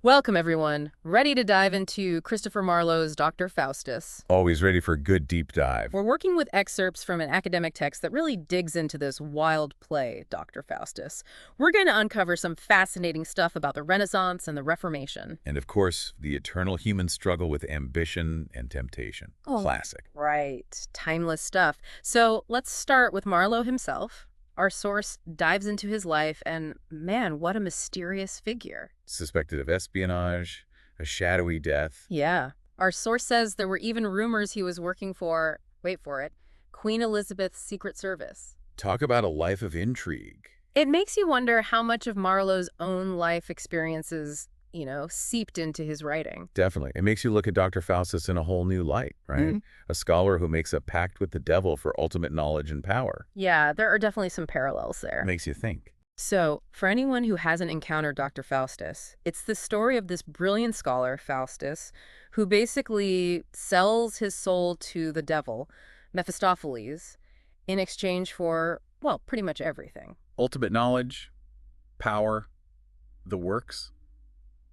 Welcome, everyone. Ready to dive into Christopher Marlowe's Dr. Faustus. Always ready for a good deep dive. We're working with excerpts from an academic text that really digs into this wild play, Dr. Faustus. We're going to uncover some fascinating stuff about the Renaissance and the Reformation. And of course, the eternal human struggle with ambition and temptation. Oh, Classic. right. Timeless stuff. So let's start with Marlowe himself. Our source dives into his life, and man, what a mysterious figure. Suspected of espionage, a shadowy death. Yeah. Our source says there were even rumors he was working for, wait for it, Queen Elizabeth's Secret Service. Talk about a life of intrigue. It makes you wonder how much of Marlowe's own life experiences, seeped into his writing. Definitely. It makes you look at Dr. Faustus in a whole new light, right? A scholar who makes a pact with the devil for ultimate knowledge and power. Yeah, there are definitely some parallels there. Makes you think. So, for anyone who hasn't encountered Dr. Faustus, it's the story of this brilliant scholar, Faustus, who basically sells his soul to the devil, Mephistopheles, in exchange for, well, pretty much everything. Ultimate knowledge, power, the works.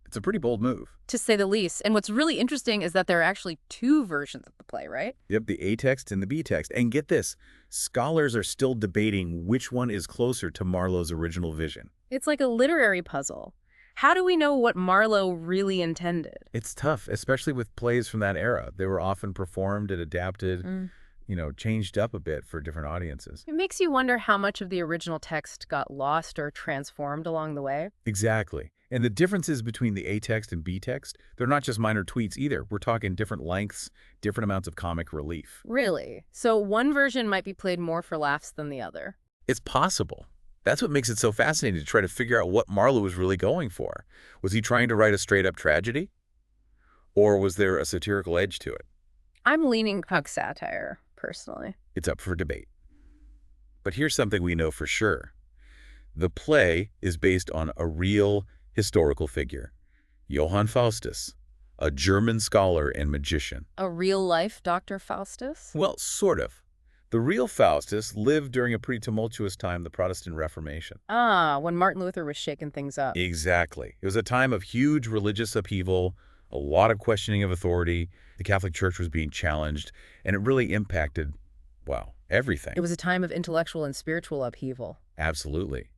It's a pretty bold move. To say the least. And what's really interesting is that there are actually two versions of the play, right? Yep, the A text and the B text. And get this, scholars are still debating which one is closer to Marlowe's original vision. It's like a literary puzzle. How do we know what Marlowe really intended? It's tough, especially with plays from that era. They were often performed and adapted, changed up a bit for different audiences. It makes you wonder how much of the original text got lost or transformed along the way. Exactly. And the differences between the A text and B text, they're not just minor tweaks either. We're talking different lengths, different amounts of comic relief. Really? So one version might be played more for laughs than the other. It's possible. That's what makes it so fascinating to try to figure out what Marlowe was really going for. Was he trying to write a straight-up tragedy? Or was there a satirical edge to it? I'm leaning pug satire, personally. It's up for debate. But here's something we know for sure. The play is based on a real historical figure, Johann Faustus, a German scholar and magician. A real-life Dr. Faustus? Well, sort of. The real Faustus lived during a pretty tumultuous time, the Protestant Reformation. Ah, when Martin Luther was shaking things up. Exactly. It was a time of huge religious upheaval, a lot of questioning of authority. The Catholic Church was being challenged, and it really impacted, everything. It was a time of intellectual and spiritual upheaval. Absolutely.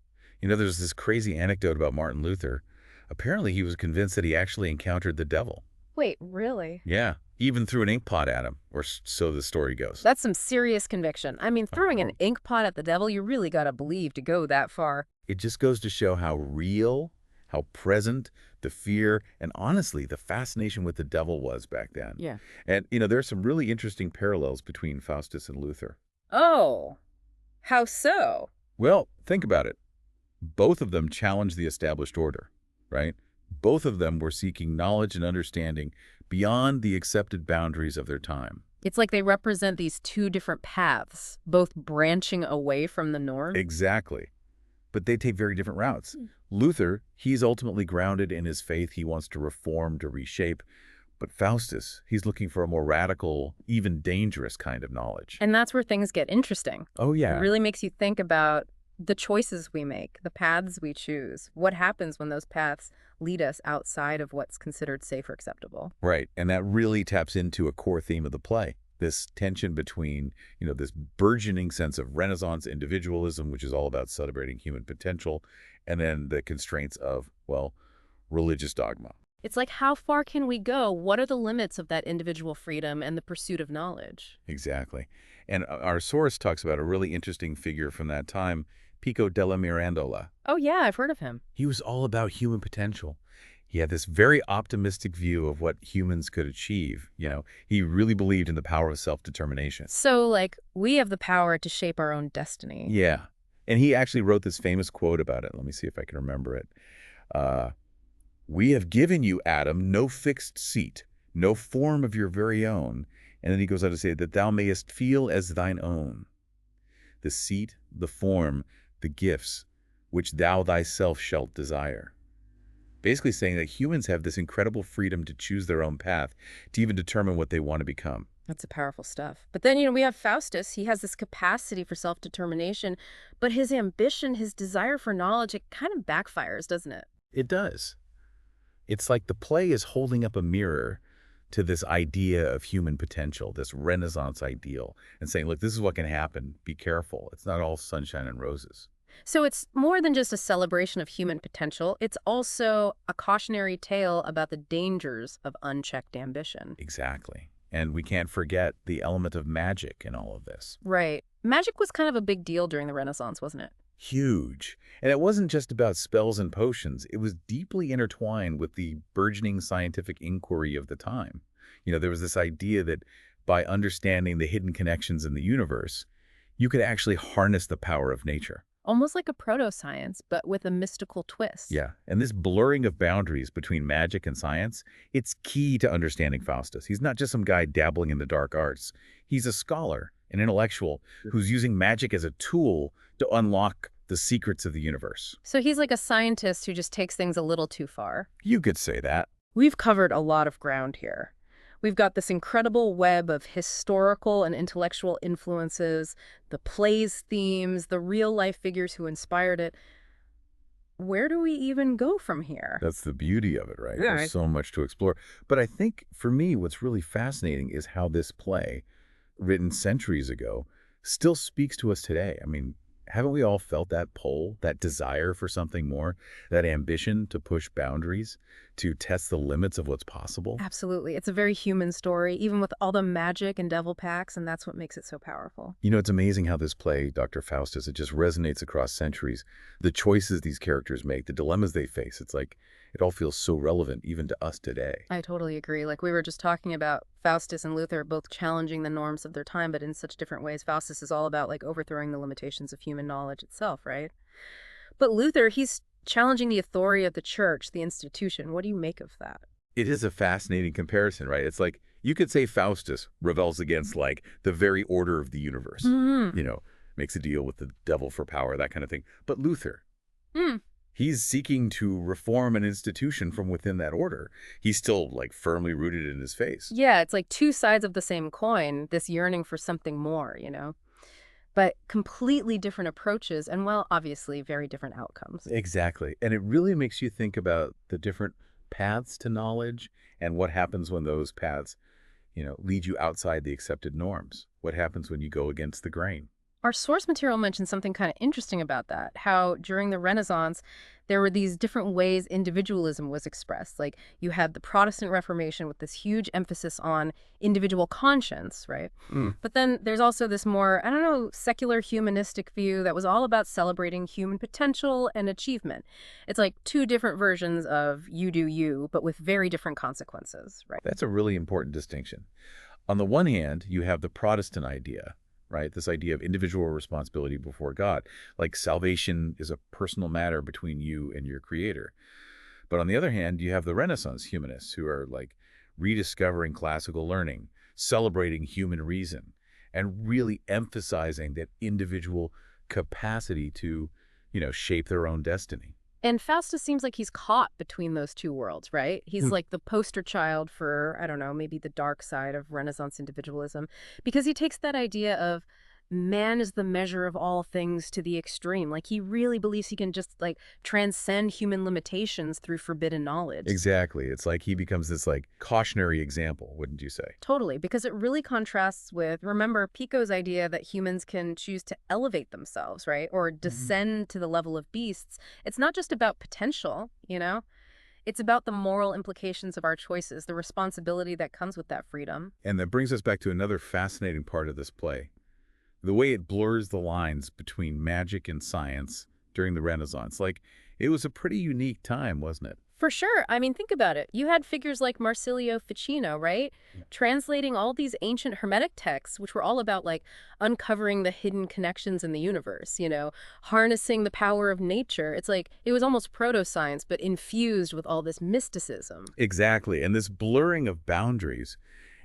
There's this crazy anecdote about Martin Luther. Apparently, he was convinced that he actually encountered the devil. Wait, really? Yeah, even threw an ink pot at him, or so the story goes. That's some serious conviction. I mean, throwing an ink pot at the devil, you really gotta believe to go that far. It just goes to show how real, how present the fear, and honestly, the fascination with the devil was back then. Yeah. And, there are some really interesting parallels between Faustus and Luther. Oh, how so? Well, think about it. Both of them challenged the established order, right? Both of them were seeking knowledge and understanding beyond the accepted boundaries of their time. It's like they represent these two different paths, both branching away from the norm. Exactly. But they take very different routes. Luther, he's ultimately grounded in his faith. He wants to reform, to reshape. But Faustus, he's looking for a more radical, even dangerous kind of knowledge. And that's where things get interesting. Oh, yeah. It really makes you think about the choices we make, the paths we choose. What happens when those paths lead us outside of what's considered safe or acceptable? Right. And that really taps into a core theme of the play. This tension between, this burgeoning sense of Renaissance individualism, which is all about celebrating human potential, and then the constraints of, religious dogma. It's like, how far can we go? What are the limits of that individual freedom and the pursuit of knowledge? Exactly. And our source talks about a really interesting figure from that time, Pico della Mirandola. Oh, yeah, I've heard of him. He was all about human potential. He had this very optimistic view of what humans could achieve. He really believed in the power of self-determination. So, we have the power to shape our own destiny. Yeah. And he actually wrote this famous quote about it. Let me see if I can remember it. We have given you, Adam, no fixed seat, no form of your very own. And then he goes on to say that thou mayest feel as thine own. The seat, the form, the gifts, which thou thyself shalt desire. Basically saying that humans have this incredible freedom to choose their own path, to even determine what they want to become. That's a powerful stuff. But then, we have Faustus. He has this capacity for self-determination, but his ambition, his desire for knowledge, it kind of backfires, doesn't it? It does. It's like the play is holding up a mirror to this idea of human potential, this Renaissance ideal, and saying, look, this is what can happen. Be careful. It's not all sunshine and roses. So it's more than just a celebration of human potential. It's also a cautionary tale about the dangers of unchecked ambition. Exactly. And we can't forget the element of magic in all of this. Right. Magic was kind of a big deal during the Renaissance, wasn't it? Huge. And it wasn't just about spells and potions. It was deeply intertwined with the burgeoning scientific inquiry of the time. There was this idea that by understanding the hidden connections in the universe, you could actually harness the power of nature. Almost like a proto-science, but with a mystical twist. Yeah, and this blurring of boundaries between magic and science, it's key to understanding Faustus. He's not just some guy dabbling in the dark arts. He's a scholar, an intellectual, who's using magic as a tool to unlock the secrets of the universe. So he's like a scientist who just takes things a little too far. You could say that. We've covered a lot of ground here. We've got this incredible web of historical and intellectual influences, the play's themes, the real-life figures who inspired it. Where do we even go from here? That's the beauty of it, right? Yeah, There's so much to explore. But I think, for me, what's really fascinating is how this play, written centuries ago, still speaks to us today. I mean, haven't we all felt that pull, that desire for something more, that ambition to push boundaries, to test the limits of what's possible? Absolutely. It's a very human story, even with all the magic and devil pacts, and that's what makes it so powerful. It's amazing how this play, Dr. Faustus, it just resonates across centuries. The choices these characters make, the dilemmas they face, it's like it all feels so relevant even to us today. I totally agree. Like we were just talking about, Faustus and Luther both challenging the norms of their time, but in such different ways. Faustus is all about like overthrowing the limitations of human knowledge itself, right? But Luther, he's challenging the authority of the church, the institution. What do you make of that? It is a fascinating comparison, right? It's like you could say Faustus rebels against like the very order of the universe, makes a deal with the devil for power, that kind of thing. But Luther, he's seeking to reform an institution from within that order. He's still like firmly rooted in his faith. Yeah, it's like two sides of the same coin, this yearning for something more. But completely different approaches and, well, obviously very different outcomes. Exactly. And it really makes you think about the different paths to knowledge and what happens when those paths, lead you outside the accepted norms. What happens when you go against the grain? Our source material mentions something kind of interesting about that, how during the Renaissance, there were these different ways individualism was expressed. Like you had the Protestant Reformation with this huge emphasis on individual conscience, right? But then there's also this more, I don't know, secular humanistic view that was all about celebrating human potential and achievement. It's like two different versions of you do you, but with very different consequences, right? That's a really important distinction. On the one hand, you have the Protestant idea, right? This idea of individual responsibility before God. Like salvation is a personal matter between you and your creator. But on the other hand, you have the Renaissance humanists who are like rediscovering classical learning, celebrating human reason, and really emphasizing that individual capacity to, shape their own destiny. And Faustus seems like he's caught between those two worlds, right? He's like the poster child for, I don't know, maybe the dark side of Renaissance individualism, because he takes that idea of man is the measure of all things to the extreme. Like he really believes he can just like transcend human limitations through forbidden knowledge. Exactly. It's like he becomes this like cautionary example, wouldn't you say? Totally, because it really contrasts with, remember, Pico's idea that humans can choose to elevate themselves, right? Or descend to the level of beasts. It's not just about potential. It's about the moral implications of our choices, the responsibility that comes with that freedom. And that brings us back to another fascinating part of this play. The way it blurs the lines between magic and science during the Renaissance. Like, it was a pretty unique time, wasn't it? For sure. I mean, think about it. You had figures like Marsilio Ficino, right? Yeah. Translating all these ancient Hermetic texts, which were all about, like, uncovering the hidden connections in the universe, harnessing the power of nature. It's like, it was almost proto-science, but infused with all this mysticism. Exactly. And this blurring of boundaries,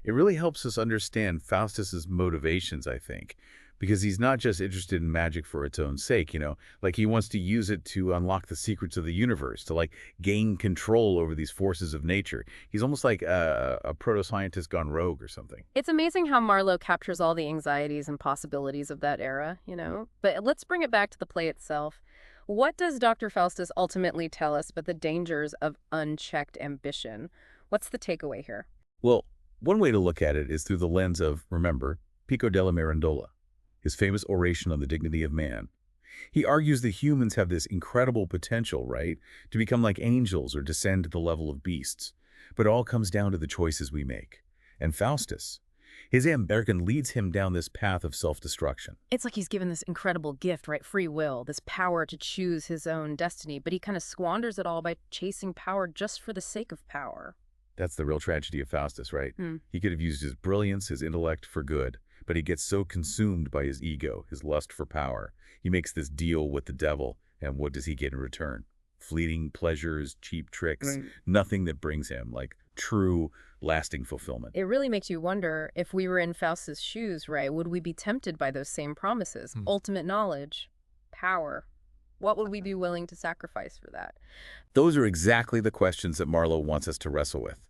it really helps us understand Faustus's motivations, I think. Because he's not just interested in magic for its own sake, like he wants to use it to unlock the secrets of the universe, to like gain control over these forces of nature. He's almost like a proto-scientist gone rogue or something. It's amazing how Marlowe captures all the anxieties and possibilities of that era, But let's bring it back to the play itself. What does Dr. Faustus ultimately tell us about the dangers of unchecked ambition? What's the takeaway here? Well, one way to look at it is through the lens of, remember, Pico della Mirandola, his famous oration on the dignity of man. He argues that humans have this incredible potential, right, to become like angels or descend to the level of beasts. But it all comes down to the choices we make. And Faustus, his ambition leads him down this path of self-destruction. It's like he's given this incredible gift, right? Free will, this power to choose his own destiny, but he kind of squanders it all by chasing power just for the sake of power. That's the real tragedy of Faustus, right? Hmm. He could have used his brilliance, his intellect for good, but he gets so consumed by his ego, his lust for power. He makes this deal with the devil, and what does he get in return? Fleeting pleasures, cheap tricks, Right. nothing that brings him, like, true, lasting fulfillment. It really makes you wonder, if we were in Faustus' shoes, right, would we be tempted by those same promises? Ultimate knowledge, power. What would we be willing to sacrifice for that? Those are exactly the questions that Marlowe wants us to wrestle with.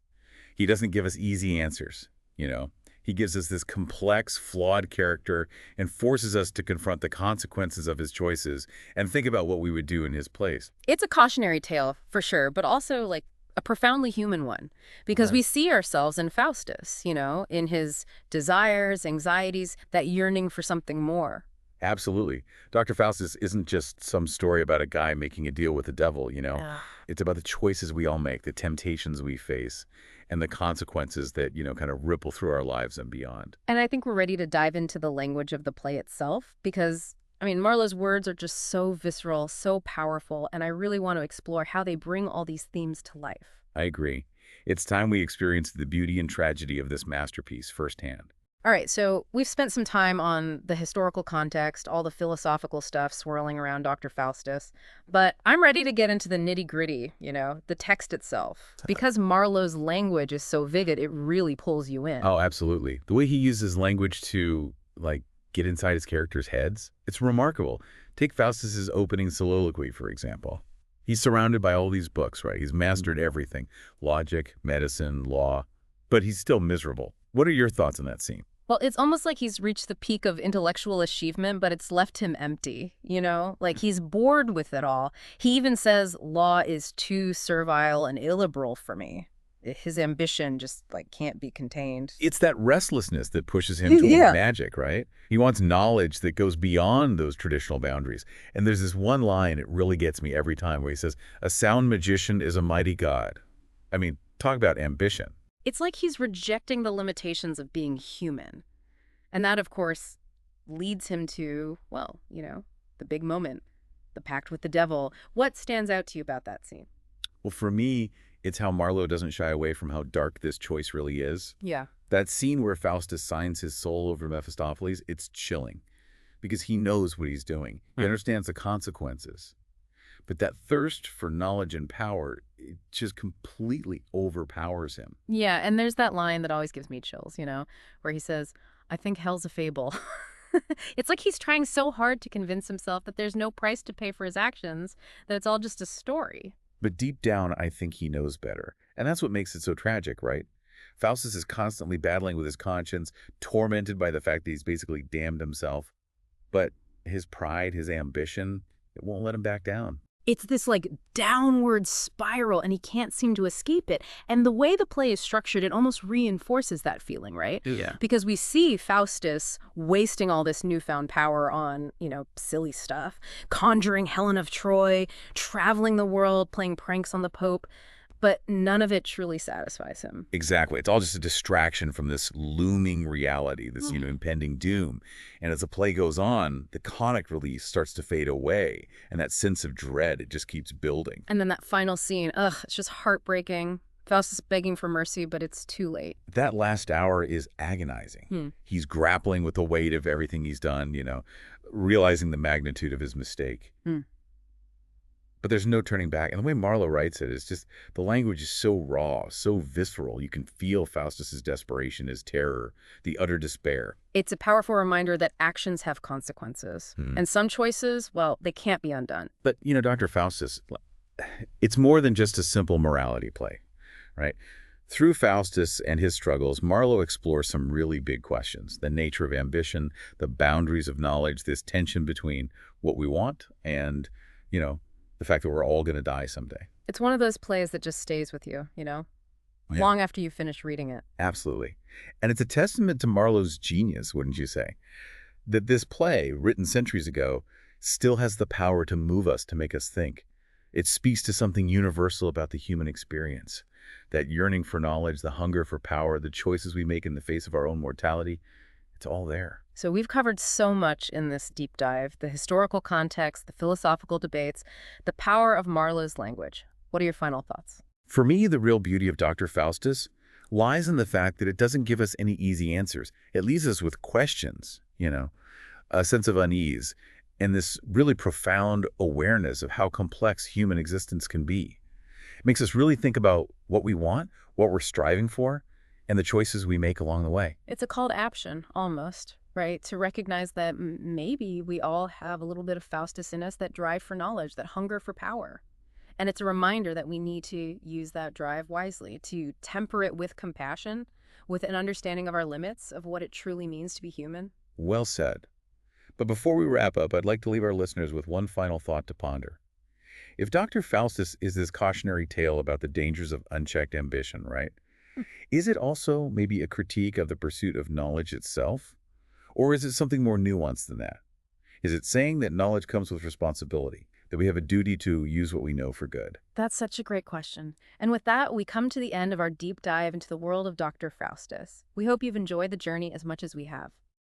He doesn't give us easy answers, you know. He gives us this complex, flawed character and forces us to confront the consequences of his choices and think about what we would do in his place. It's a cautionary tale, for sure, but also, like, a profoundly human one. Because Right. we see ourselves in Faustus, in his desires, anxieties, that yearning for something more. Absolutely. Dr. Faustus isn't just some story about a guy making a deal with the devil, you know. Ugh. It's about the choices we all make, the temptations we face, and the consequences that, kind of ripple through our lives and beyond. And I think we're ready to dive into the language of the play itself because, Marlowe's words are just so visceral, so powerful, and I really want to explore how they bring all these themes to life. I agree. It's time we experience the beauty and tragedy of this masterpiece firsthand. All right, so we've spent some time on the historical context, all the philosophical stuff swirling around Dr. Faustus, but I'm ready to get into the nitty-gritty, the text itself. Because Marlowe's language is so vivid, it really pulls you in. Oh, absolutely. The way he uses language to, like, get inside his characters' heads, it's remarkable. Take Faustus's opening soliloquy, for example. He's surrounded by all these books, right? He's mastered everything, logic, medicine, law, but he's still miserable. What are your thoughts on that scene? Well, it's almost like he's reached the peak of intellectual achievement, but it's left him empty, Like he's bored with it all. He even says law is too servile and illiberal for me. His ambition just, like, can't be contained. It's that restlessness that pushes him to Yeah. magic, right? He wants knowledge that goes beyond those traditional boundaries. And there's this one line, it really gets me every time, where he says, "A sound magician is a mighty god." I mean, talk about ambition. It's like he's rejecting the limitations of being human. And that, of course, leads him to, well, the big moment, the pact with the devil. What stands out to you about that scene? Well, for me, it's how Marlowe doesn't shy away from how dark this choice really is. Yeah. That scene where Faustus signs his soul over Mephistopheles, it's chilling because he knows what he's doing. He understands the consequences. But that thirst for knowledge and power, it just completely overpowers him. Yeah, and there's that line that always gives me chills, where he says, "I think hell's a fable." It's like he's trying so hard to convince himself that there's no price to pay for his actions, that it's all just a story. But deep down, I think he knows better. And that's what makes it so tragic, right? Faustus is constantly battling with his conscience, tormented by the fact that he's basically damned himself. But his pride, his ambition, it won't let him back down. It's this, like, downward spiral, and he can't seem to escape it. And the way the play is structured, it almost reinforces that feeling, right? Yeah. Because we see Faustus wasting all this newfound power on, silly stuff, conjuring Helen of Troy, traveling the world, playing pranks on the Pope, but none of it truly satisfies him. Exactly. It's all just a distraction from this looming reality, this, impending doom. And as the play goes on, the comic relief starts to fade away. And that sense of dread, it just keeps building. And then that final scene, it's just heartbreaking. Faustus begging for mercy, but it's too late. That last hour is agonizing. He's grappling with the weight of everything he's done, realizing the magnitude of his mistake. But there's no turning back. And the way Marlowe writes it is just, the language is so raw, so visceral. You can feel Faustus's desperation, his terror, the utter despair. It's a powerful reminder that actions have consequences. And some choices, well, they can't be undone. But, Dr. Faustus, it's more than just a simple morality play, right? Through Faustus and his struggles, Marlowe explores some really big questions: the nature of ambition, the boundaries of knowledge, this tension between what we want and you know, the fact that we're all going to die someday. It's one of those plays that just stays with you, you know, Yeah. long after you finish reading it. Absolutely. And it's a testament to Marlowe's genius, wouldn't you say? That this play, written centuries ago, still has the power to move us, to make us think. It speaks to something universal about the human experience. That yearning for knowledge, the hunger for power, the choices we make in the face of our own mortality, it's all there. So we've covered so much in this deep dive: the historical context, the philosophical debates, the power of Marlowe's language. What are your final thoughts? For me, the real beauty of Dr. Faustus lies in the fact that it doesn't give us any easy answers. It leaves us with questions, a sense of unease, and this really profound awareness of how complex human existence can be. It makes us really think about what we want, what we're striving for, and the choices we make along the way. It's a call to action, almost, right? To recognize that maybe we all have a little bit of Faustus in us, that drive for knowledge, that hunger for power. And it's a reminder that we need to use that drive wisely, to temper it with compassion, with an understanding of our limits, of what it truly means to be human. Well said. But before we wrap up, I'd like to leave our listeners with one final thought to ponder. If Dr. Faustus is this cautionary tale about the dangers of unchecked ambition, right? Is it also maybe a critique of the pursuit of knowledge itself? Or is it something more nuanced than that? Is it saying that knowledge comes with responsibility, that we have a duty to use what we know for good? That's such a great question. And with that, we come to the end of our deep dive into the world of Dr. Faustus. We hope you've enjoyed the journey as much as we have.